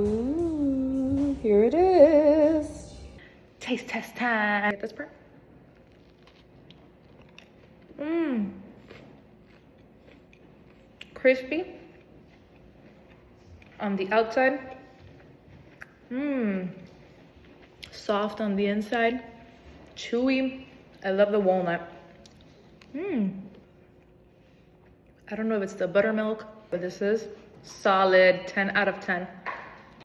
Ooh, here it is. Taste test time. Get this part. Mmm. Crispy on the outside. Mmm. Soft on the inside. Chewy. I love the walnut. Mmm. I don't know if it's the buttermilk, but this is solid 10 out of 10.